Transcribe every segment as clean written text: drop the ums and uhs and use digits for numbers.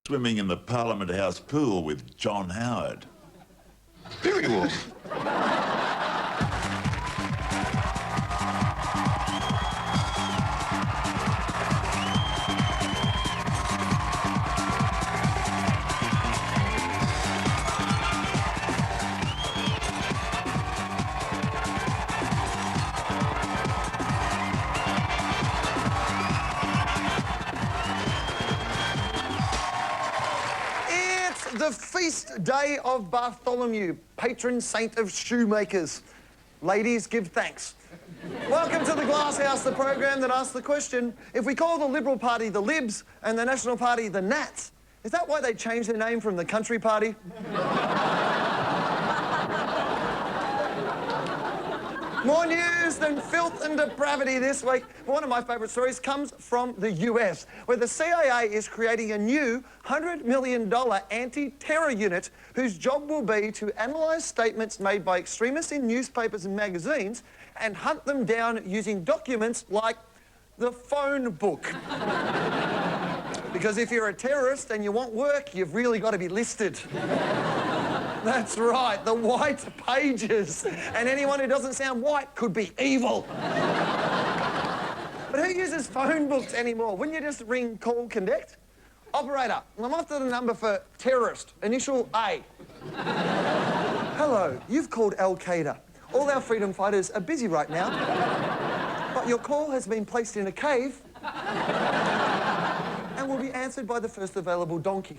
Swimming in the Parliament House pool with John Howard. Very well. The feast day of Bartholomew, patron saint of shoemakers. Ladies, give thanks. Welcome to the Glass House, the program that asks the question, if we call the Liberal Party the Libs and the National Party the Nats, is that why they changed their name from the Country Party? More news than filth and depravity this week. One of my favourite stories comes from the US, where the CIA is creating a new $100 million anti-terror unit whose job will be to analyse statements made by extremists in newspapers and magazines and hunt them down using documents like the phone book. Because if you're a terrorist and you want work, you've really got to be listed. That's right, the white pages. And anyone who doesn't sound white could be evil. But who uses phone books anymore? Wouldn't you just ring call connect? Operator, I'm after the number for terrorist, initial A. Hello, you've called Al-Qaeda. All our freedom fighters are busy right now. But your call has been placed in a cave and will be answered by the first available donkey.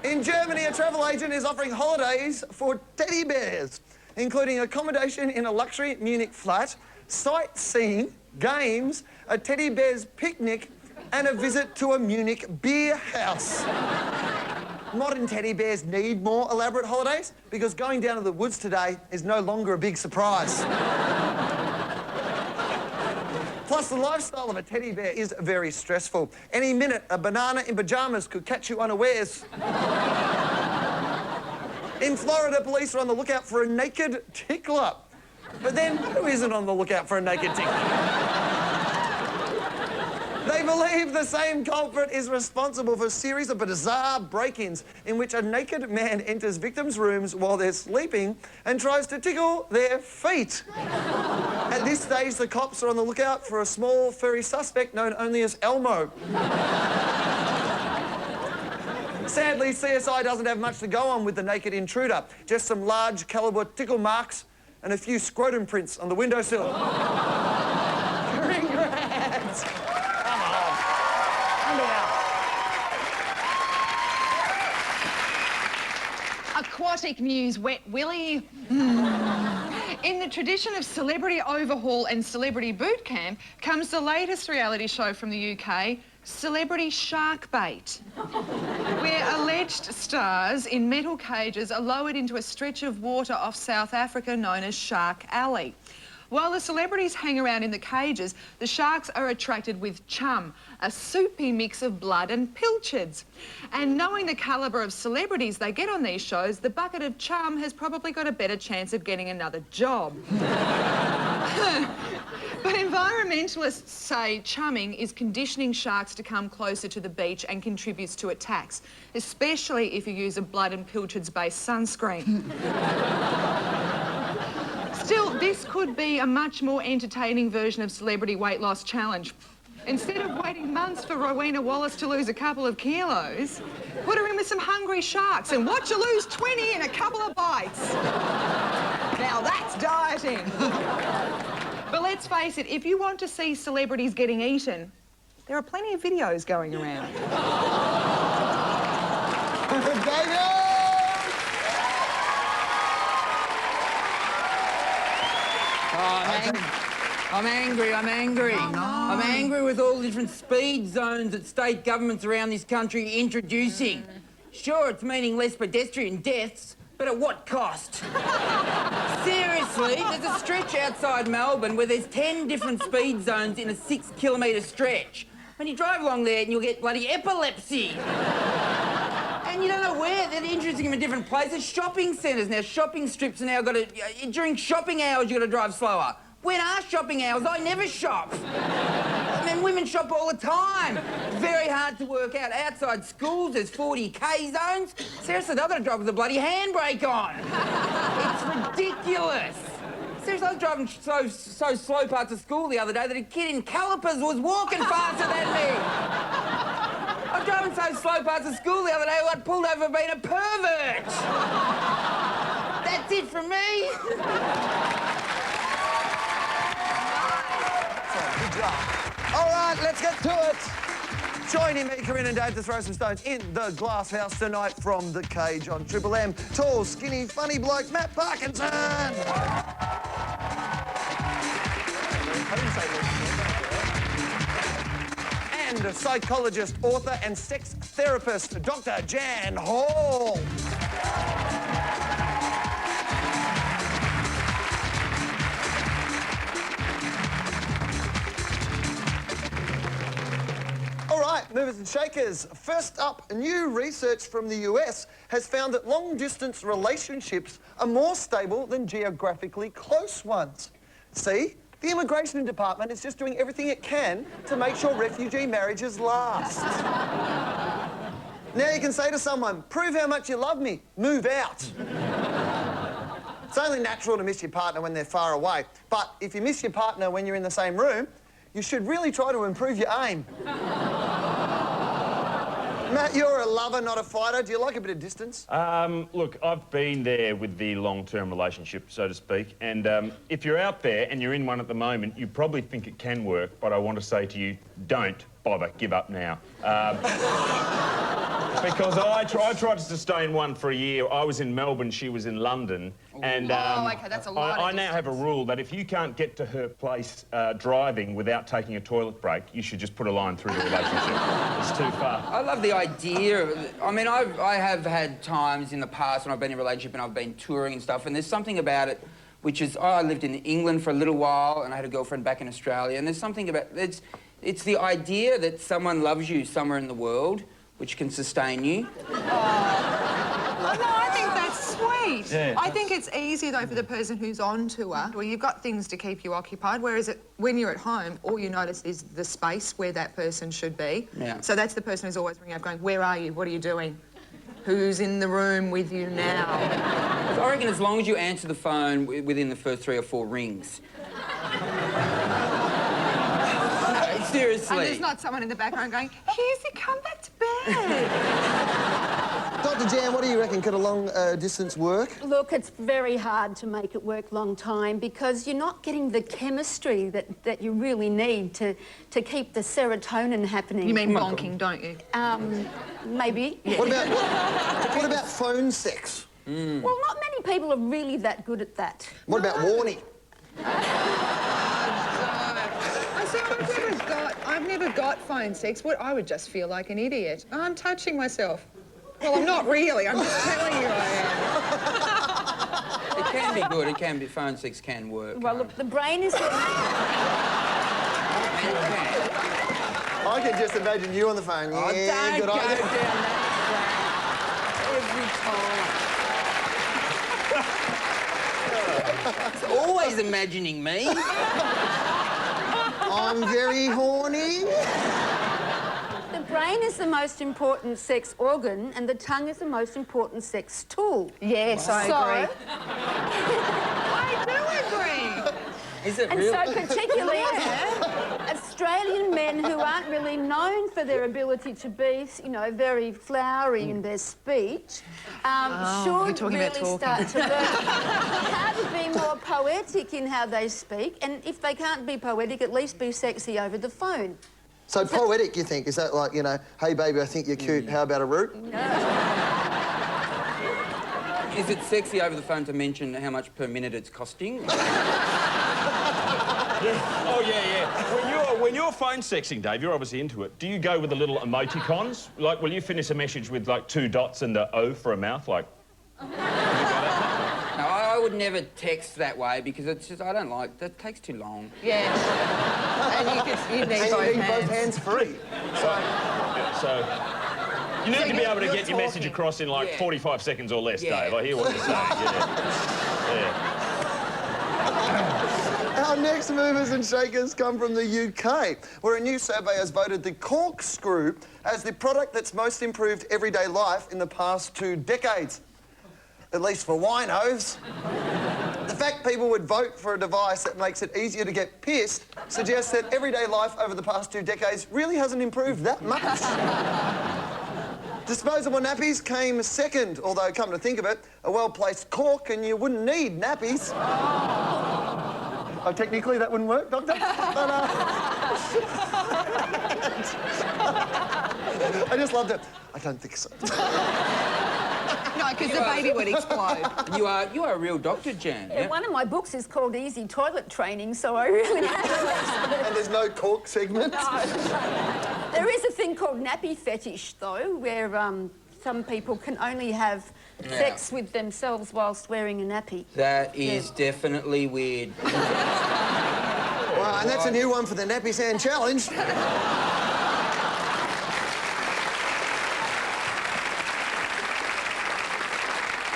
In Germany, a travel agent is offering holidays for teddy bears, including accommodation in a luxury Munich flat, sightseeing, games, a teddy bear's picnic, and a visit to a Munich beer house. Modern teddy bears need more elaborate holidays because going down to the woods today is no longer a big surprise. Plus, the lifestyle of a teddy bear is very stressful. Any minute, a banana in pyjamas could catch you unawares. In Florida, police are on the lookout for a naked tickler. But then, who isn't on the lookout for a naked tickler? They believe the same culprit is responsible for a series of bizarre break-ins in which a naked man enters victims' rooms while they're sleeping and tries to tickle their feet. At this stage, the cops are on the lookout for a small, furry suspect known only as Elmo. Sadly, CSI doesn't have much to go on with the naked intruder. Just some large caliber tickle marks and a few scrotum prints on the windowsill. Corrine Grant! Come on. Aquatic news, Wet Willy. In the tradition of celebrity overhaul and celebrity boot camp comes the latest reality show from the UK, Celebrity Shark Bait, where alleged stars in metal cages are lowered into a stretch of water off South Africa known as Shark Alley. While the celebrities hang around in the cages, the sharks are attracted with chum, a soupy mix of blood and pilchards. And knowing the calibre of celebrities they get on these shows, the bucket of chum has probably got a better chance of getting another job. But environmentalists say chumming is conditioning sharks to come closer to the beach and contributes to attacks, especially if you use a blood and pilchards-based sunscreen. Still, this could be a much more entertaining version of Celebrity Weight Loss Challenge. Instead of waiting months for Rowena Wallace to lose a couple of kilos, put her in with some hungry sharks and watch her lose 20 in a couple of bites. Now that's dieting. But let's face it, if you want to see celebrities getting eaten, there are plenty of videos going around. I'm angry. Oh, no. I'm angry with all the different speed zones that state governments around this country are introducing. Sure, it's meaning less pedestrian deaths, but at what cost? Seriously, there's a stretch outside Melbourne where there's 10 different speed zones in a 6-kilometre stretch. When you drive along there and you'll get bloody epilepsy. And you don't know where. They're introducing them in different places. Shopping centres now. Shopping strips are now got to... During shopping hours, you've got to drive slower. When are shopping hours? I never shop. I mean, women shop all the time. It's very hard to work out. Outside schools, there's 40k zones. Seriously, they've got to drive with a bloody handbrake on. It's ridiculous. Seriously, I was driving so slow parts of school the other day that a kid in calipers was walking faster than me. I was driving so slow parts of school the other day I got pulled over for being a pervert. That's it from me. Good job. All right, let's get to it. Joining me, Corrine and Dave, to throw some stones in the glass house tonight from the cage on Triple M. Tall, skinny, funny bloke, Matt Parkinson. And psychologist, author and sex therapist, Dr. Jan Hall. All right, movers and shakers. First up, new research from the US has found that long-distance relationships are more stable than geographically close ones. See? The immigration department is just doing everything it can to make sure refugee marriages last. Now you can say to someone, prove how much you love me, move out. It's only natural to miss your partner when they're far away, but if you miss your partner when you're in the same room, you should really try to improve your aim. Matt, you're a lover, not a fighter. Do you like a bit of distance? Look, I've been there with the long-term relationship, so to speak, and if you're out there and you're in one at the moment, you probably think it can work, but I want to say to you, don't bother, give up now. Because I tried to sustain one for a year. I was in Melbourne, she was in London, and okay, that's a lot I of now have a rule that if you can't get to her place driving without taking a toilet break, you should just put a line through the relationship. It's too far. I love the idea of it. I mean, I have had times in the past when I've been in a relationship and I've been touring and stuff, and there's something about it which is, I lived in England for a little while and I had a girlfriend back in Australia, and there's something about, it's the idea that someone loves you somewhere in the world which can sustain you. Oh, no, I think that's sweet. Yeah. I think it's easy, though, for the person who's on tour, where you've got things to keep you occupied, whereas when you're at home, all you notice is the space where that person should be. Yeah. So that's the person who's always ringing up going, where are you? What are you doing? Who's in the room with you now? I reckon as long as you answer the phone within the first 3 or 4 rings. Seriously. And there's not someone in the background going, Hughesy, come back to bed. Dr. Jan, what do you reckon? Could a long distance work? Look, it's very hard to make it work long time because you're not getting the chemistry that you really need to keep the serotonin happening. You mean bonking, don't you? Maybe. What about phone sex? Well, not many people are really that good at that. What about warning? I've never got phone sex. I would just feel like an idiot. I'm touching myself. Well, I'm not really. I'm just telling you I am. It can be good. It can be. Phone sex can work. Well, look, the brain is... I can just imagine you on the phone. Oh, Yeah, don't good go idea. down that track. Every time. It's always imagining me. I'm very horny. The brain is the most important sex organ and the tongue is the most important sex tool. Yes, I agree. I do agree. Is it And real? so particularly Australian men who aren't really known for their ability to be, you know, very flowery in their speech, should talking about really talking. start to learn how to be more poetic in how they speak, and if they can't be poetic, at least be sexy over the phone. So poetic, you think? Is that like, you know, hey, baby, I think you're cute, how about a root? Is it sexy over the phone to mention how much per minute it's costing? Oh, yeah. When you're phone sexing, Dave, you're obviously into it. Do you go with the little emoticons? Like, will you finish a message with, like, 2 dots and a O for a mouth? Like... No, I would never text that way because it's just, I don't like, that takes too long. Yes. And you need And both you need hands. both hands free. So... You need to be able to you're get your message talking. across in, like, Yeah. 45 seconds or less, Yeah. Dave. I hear what you're saying, yeah. Our next movers and shakers come from the UK, where a new survey has voted the corkscrew as the product that's most improved everyday life in the past 2 decades. At least for winos. The fact people would vote for a device that makes it easier to get pissed suggests that everyday life over the past 2 decades really hasn't improved that much. Disposable nappies came second, although, come to think of it, a well-placed cork and you wouldn't need nappies. Oh, technically that wouldn't work, Doctor? But, I just loved it. I don't think so. No, because the baby would explode. You are a real doctor, Jan. Yeah, one of my books is called Easy Toilet Training, so I really have And there's no cork segment? No. There is a thing called nappy fetish, though, where some people can only have sex with themselves whilst wearing a nappy. That is definitely weird. Wow, and that's a new one for the Nappy Sand Challenge.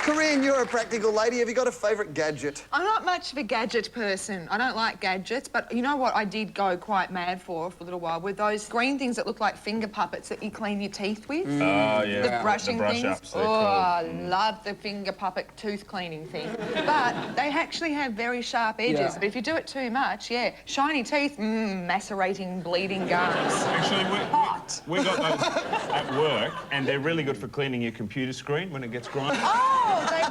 Corrine, you're a practical lady. Have you got a favourite gadget? I'm not much of a gadget person. I don't like gadgets, but you know what I did go quite mad for a little while? Were those green things that look like finger puppets that you clean your teeth with. Oh, yeah. The brushing the brush things. ups, they're Oh, cool. I love the finger puppet tooth cleaning thing. But they actually have very sharp edges. Yeah. But if you do it too much, yeah, shiny teeth, macerating, bleeding gums. Actually, Hot. we got those at work, and they're really good for cleaning your computer screen when it gets grimy. Oh,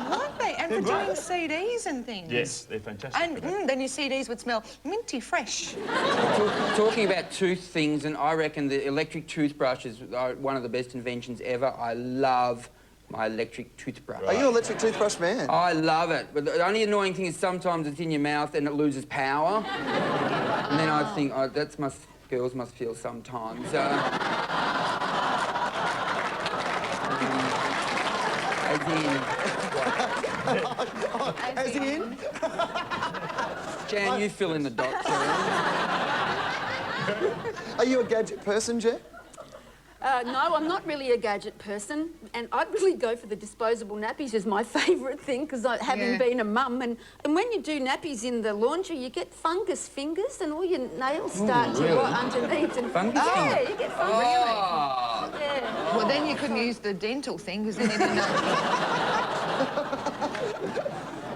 would they? And for doing CDs and things. Yes, they're fantastic. And then your CDs would smell minty fresh. Talking about tooth things, and I reckon the electric toothbrush is one of the best inventions ever. I love my electric toothbrush. Are you an electric toothbrush man? I love it. But the only annoying thing is sometimes it's in your mouth and it loses power. And then I think, oh, that's girls must feel sometimes. As in? Jan, you fill in the dots. Are you a gadget person, Jan? No, I'm not really a gadget person, and I'd really go for the disposable nappies as my favourite thing, because having been a mum, and when you do nappies in the laundry, you get fungus fingers and all your nails start to rot underneath. And Fungus yeah, fingers? you get fungus. Oh. Yeah. Well, then you couldn't use the dental thing, because then you didn't know.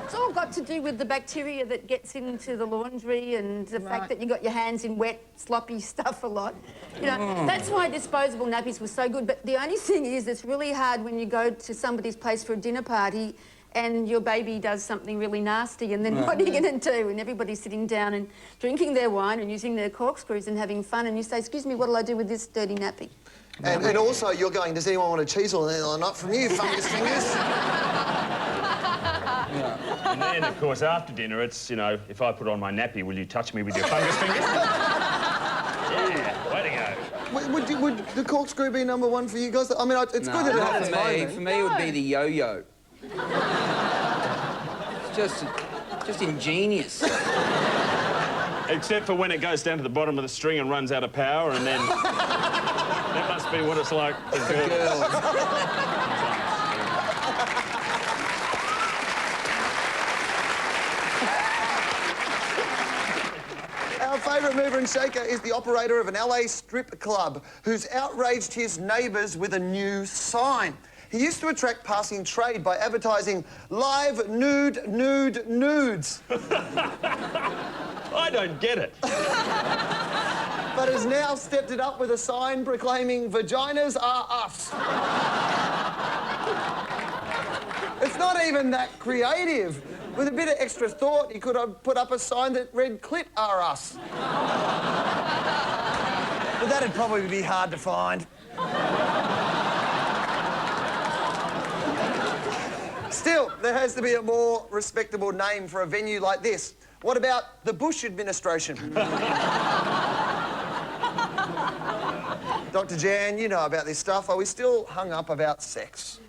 It's all got to do with the bacteria that gets into the laundry and the fact that you got your hands in wet, sloppy stuff a lot. You know, that's why disposable nappies were so good. But the only thing is, it's really hard when you go to somebody's place for a dinner party and your baby does something really nasty, and then what are you going to do? And everybody's sitting down and drinking their wine and using their corkscrews and having fun, and you say, excuse me, what'll I do with this dirty nappy? And also, you're going, does anyone want a cheese or not from you, fungus fingers? And then, of course, after dinner, it's, you know, if I put on my nappy, will you touch me with your fungus fingers? Yeah, way to go. Would the corkscrew be #1 for you guys? I mean, it's good that it not happens for me. For me, it would be the yo-yo. It's just ingenious. Except for when it goes down to the bottom of the string and runs out of power, and then that must be what it's like for girls. Our favourite mover and shaker is the operator of an LA strip club who's outraged his neighbours with a new sign. He used to attract passing trade by advertising live nudes. I don't get it. But has now stepped it up with a sign proclaiming vaginas are us. It's not even that creative. With a bit of extra thought, he could have put up a sign that read clit are us. But that'd probably be hard to find. Still, there has to be a more respectable name for a venue like this. What about the Bush administration? Dr. Jan, you know about this stuff. Are we still hung up about sex?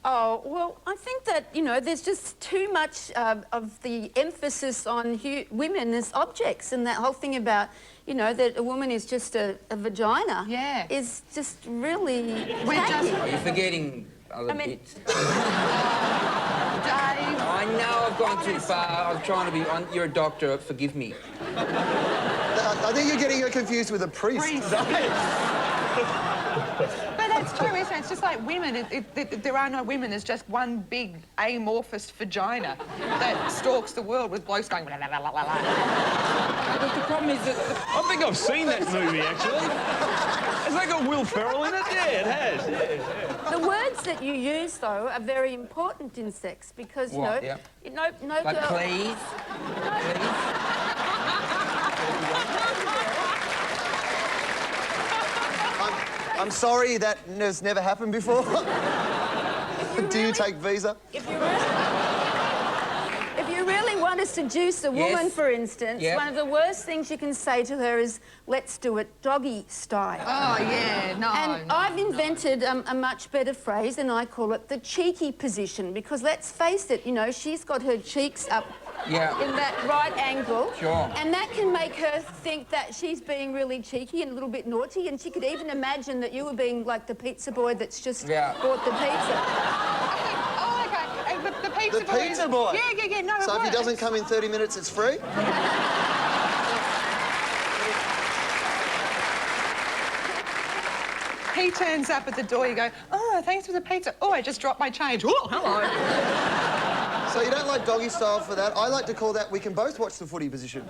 Oh, well, I think that, you know, there's just too much of the emphasis on women as objects, and that whole thing about, you know, that a woman is just a vagina is just really tacky. You're forgetting other bits. Dave. I know I've gone too far. I was trying to be... You're a doctor, forgive me. I think you're getting her confused with a priest. But that's true, isn't it? It's just like women. There are no women. There's just one big amorphous vagina that stalks the world with blokes going... La, la, la, la, la. But the problem is that... I think I've seen that movie, actually. Has that got Will Ferrell in it? Yeah, it has. Yeah. The words that you use, though, are very important in sex because, What? Yeah. no Like, girl... please? I'm sorry that has never happened before. Do you take Visa? If you really want to seduce a woman, Yes. for instance, Yep. one of the worst things you can say to her is, let's do it doggy style. Oh, yeah, no. And I've invented a much better phrase, and I call it the cheeky position, because let's face it, you know, she's got her cheeks up Yeah. in that right angle. Sure. And that can make her think that she's being really cheeky and a little bit naughty, and she could even imagine that you were being like the pizza boy that's just bought the pizza. Oh, okay. The pizza The boy. pizza boy? Yeah, no, So it if he works. doesn't come in 30 minutes, it's free? He turns up at the door, you go, oh, thanks for the pizza. Oh, I just dropped my change. Oh, hello. So you don't like doggy style for that? I like to call that we can both watch the footy position.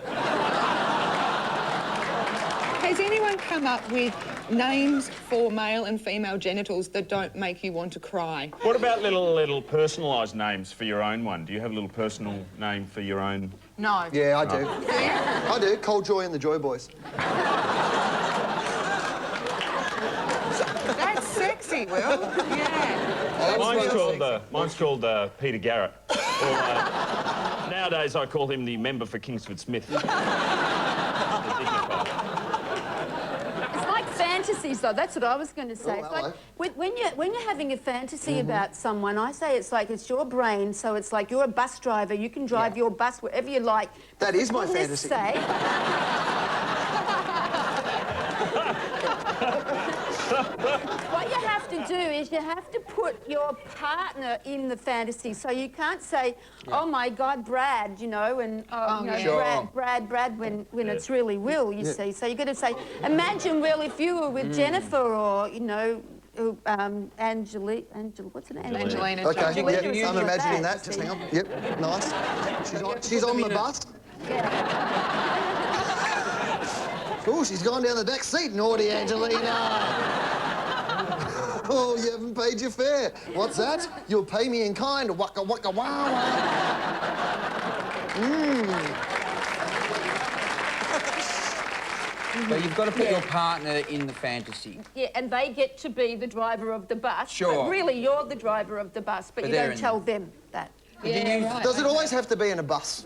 Has anyone come up with names for male and female genitals that don't make you want to cry? What about little personalised names for your own one? Do you have a little personal name for your own? No. Yeah, I do. Yeah? I do. Cold Joy and the Joy Boys. That's sexy, Will. Yeah. Mine's called Peter Garrett. Or, nowadays I call him the member for Kingsford Smith. It's like fantasies, though. That's what I was going to say. Oh, It's like when you're having a fantasy about someone, I say it's like it's your brain. So it's like you're a bus driver. You can drive your bus wherever you like. That is my For goodness fantasy. sake, what you have to do is you have to put your partner in the fantasy. So you can't say, oh, my God, Brad, you know, and you know, Sure. Brad, when it's really Will, you see. So you've got to say, imagine, Will, if you were with Jennifer or, you know, what's her name? Angelina Okay, Jolie. yep, Jolie. I'm imagining that. You Just see. hang on. Yep, nice. She's on the bus. Oh, she's gone down the back seat, naughty Angelina. Oh, you haven't paid your fare. What's that? You'll pay me in kind. Waka waka wow. So you've got to put your partner in the fantasy. Yeah, and they get to be the driver of the bus. Sure. But really, you're the driver of the bus, but you they're don't in tell them that. Yeah, right. Does it always have to be in a bus?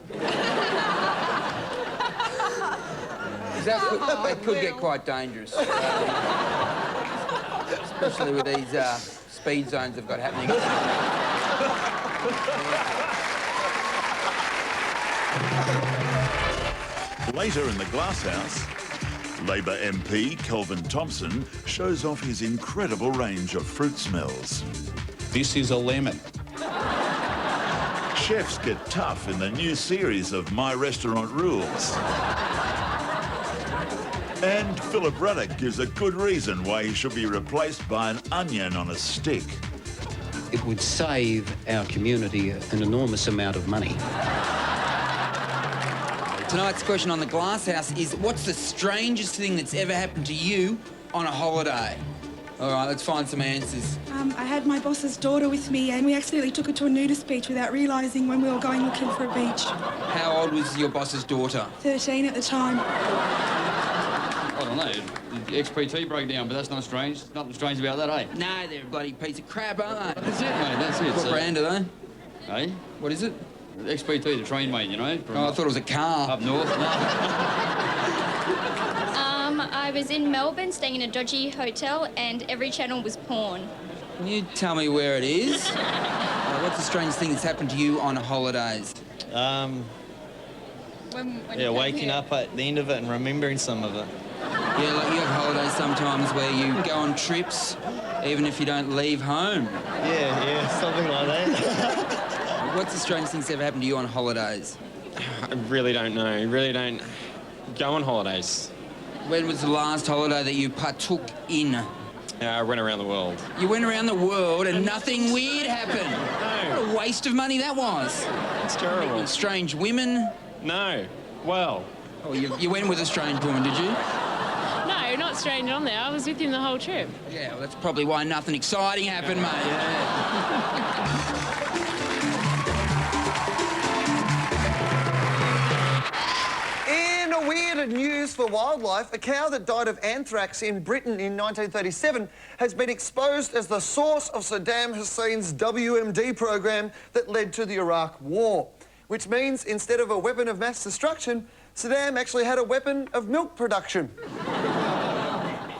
That could get quite dangerous. Especially with these speed zones they've got happening. Later in the glasshouse, Labor MP Kelvin Thompson shows off his incredible range of fruit smells. This is a lemon. Chefs get tough in the new series of My Restaurant Rules. And Philip Ruddock gives a good reason why he should be replaced by an onion on a stick. It would save our community an enormous amount of money. Tonight's question on the Glasshouse is, what's the strangest thing that's ever happened to you on a holiday? All right, let's find some answers. I had my boss's daughter with me and we accidentally took her to a nudist beach without realising when we were going looking for a beach. How old was your boss's daughter? 13 at the time. I don't know. The XPT broke down, but that's not strange. Nothing strange about that, eh? No, they're a bloody piece of crap, aren't they? That's it, mate. That's it. What brand are they? Eh? What is it? XPT, the train, mate, you know? From Oh, I thought it was a car. up north. No. I was in Melbourne staying in a dodgy hotel and every channel was porn. Can you tell me where it is? What's the strangest thing that's happened to you on holidays? When Yeah, waking up at the end of it and remembering some of it. Yeah, like you have holidays sometimes where you go on trips even if you don't leave home. Yeah, something like that. What's the strangest thing that's ever happened to you on holidays? I really don't know. I really don't go on holidays. When was the last holiday that you partook in? I went around the world. You went around the world and nothing weird happened? No. What a waste of money that was. It's terrible. Strange women? No. Well. Oh, you went with a strange woman, did you? No, not strange on there. I was with him the whole trip. Yeah, well, that's probably why nothing exciting happened, mate. Yeah. In a weird news for wildlife, a cow that died of anthrax in Britain in 1937 has been exposed as the source of Saddam Hussein's WMD program that led to the Iraq War, which means instead of a weapon of mass destruction, Saddam actually had a weapon of milk production.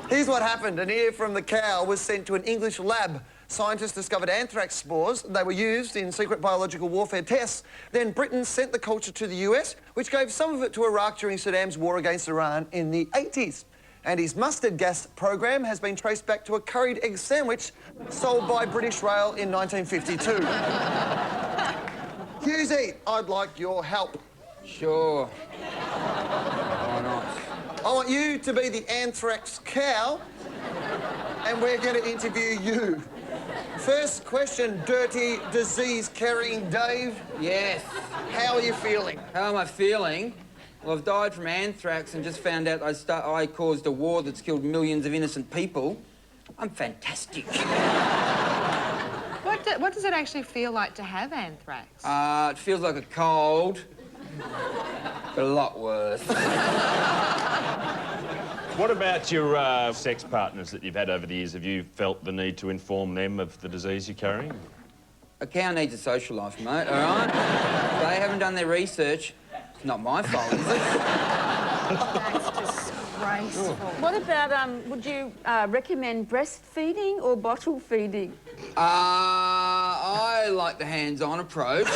Here's what happened. An ear from the cow was sent to an English lab. Scientists discovered anthrax spores. They were used in secret biological warfare tests. Then Britain sent the culture to the US, which gave some of it to Iraq during Saddam's war against Iran in the 80s. And his mustard gas program has been traced back to a curried egg sandwich sold by British Rail in 1952. Hughesy, I'd like your help. Sure. Why not? I want you to be the anthrax cow, and we're going to interview you. First question, dirty, disease-carrying Dave. Yes. How are you feeling? How am I feeling? Well, I've died from anthrax and just found out I caused a war that's killed millions of innocent people. I'm fantastic. What does it actually feel like to have anthrax? It feels like a cold, but a lot worse. What about your sex partners that you've had over the years? Have you felt the need to inform them of the disease you're carrying? A cow needs a social life, mate, all right? If they haven't done their research, it's not my fault, is it? That's disgraceful. What about, would you recommend breastfeeding or bottle feeding? I like the hands-on approach.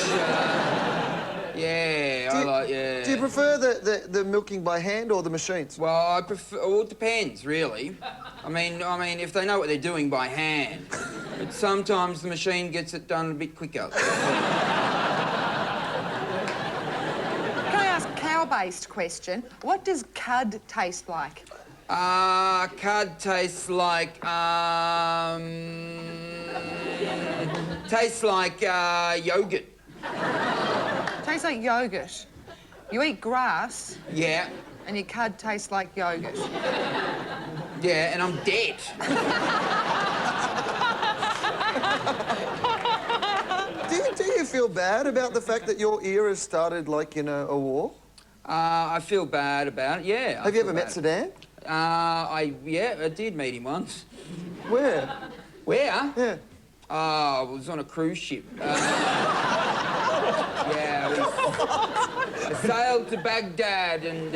Yeah, Do you prefer the milking by hand or the machines? Well, I prefer... Well, it depends, really. I mean, if they know what they're doing by hand. But sometimes the machine gets it done a bit quicker. Can I ask a cow-based question? What does cud taste like? Cud tastes like, tastes like, yoghurt. Tastes like yoghurt. You eat grass. Yeah. And your cud tastes like yoghurt. Yeah, and I'm dead. Do you feel bad about the fact that your ear has started, like, in a war? I feel bad about it, yeah. Have you ever met Saddam? I did meet him once. Where? Where? Yeah. I was on a cruise ship. I sailed to Baghdad and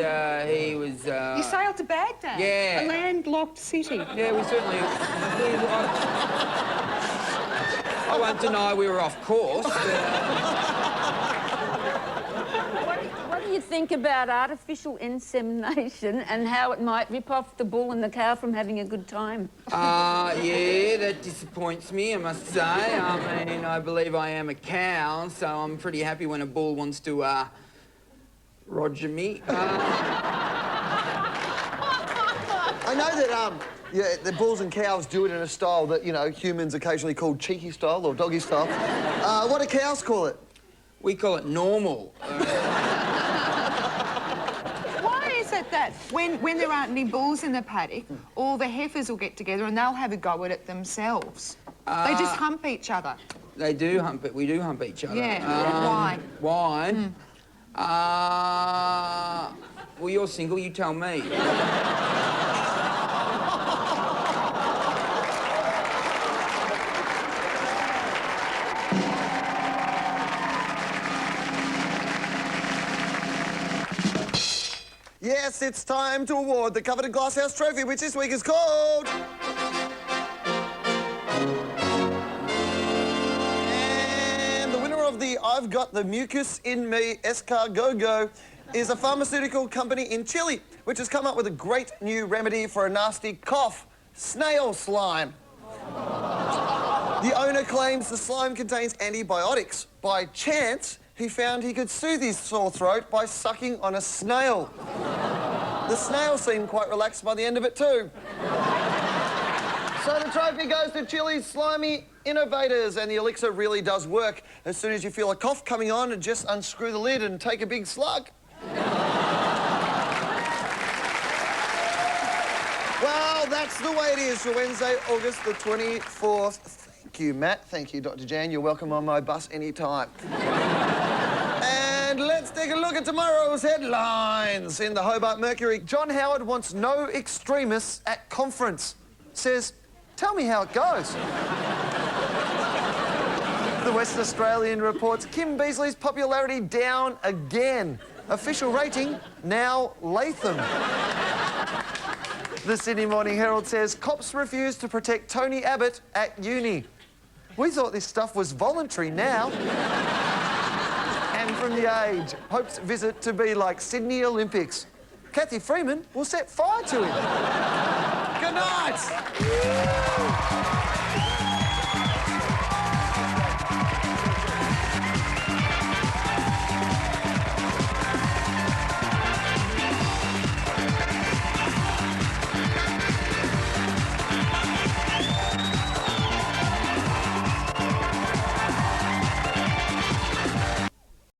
he was... You sailed to Baghdad? Yeah. A landlocked city? Yeah, we certainly... I won't deny we were off course. What do you think about artificial insemination and how it might rip off the bull and the cow from having a good time? Yeah, that disappoints me, I must say. I mean, I believe I am a cow, so I'm pretty happy when a bull wants to, roger me. I know that, the bulls and cows do it in a style that, you know, humans occasionally call cheeky style or doggy style. What do cows call it? We call it normal. Why is it that when there aren't any bulls in the paddock, all the heifers will get together and they'll have a go at it themselves? They just hump each other. They do hump it. We do hump each other. Yeah. Why? Why? Well, you're single, you tell me. Yes, it's time to award the coveted Glasshouse Trophy, which this week is called... And the winner of the I've Got the Mucus in Me escargot is a pharmaceutical company in Chile, which has come up with a great new remedy for a nasty cough, snail slime. The owner claims the slime contains antibiotics. By chance, he found he could soothe his sore throat by sucking on a snail. The snail seemed quite relaxed by the end of it too. So the trophy goes to Chile's slimy innovators, and the elixir really does work. As soon as you feel a cough coming on, just unscrew the lid and take a big slug. Well, that's the way it is for Wednesday, August the 24th. Thank you, Matt. Thank you, Dr. Jan. You're welcome on my bus anytime. And let's take a look at tomorrow's headlines. In the Hobart Mercury, John Howard wants no extremists at conference. Says, tell me how it goes. The West Australian reports Kim Beazley's popularity down again. Official rating, now Latham. The Sydney Morning Herald says cops refuse to protect Tony Abbott at uni. We thought this stuff was voluntary now. And from The Age, hopes visit to be like Sydney Olympics. Kathy Freeman will set fire to him. Good night.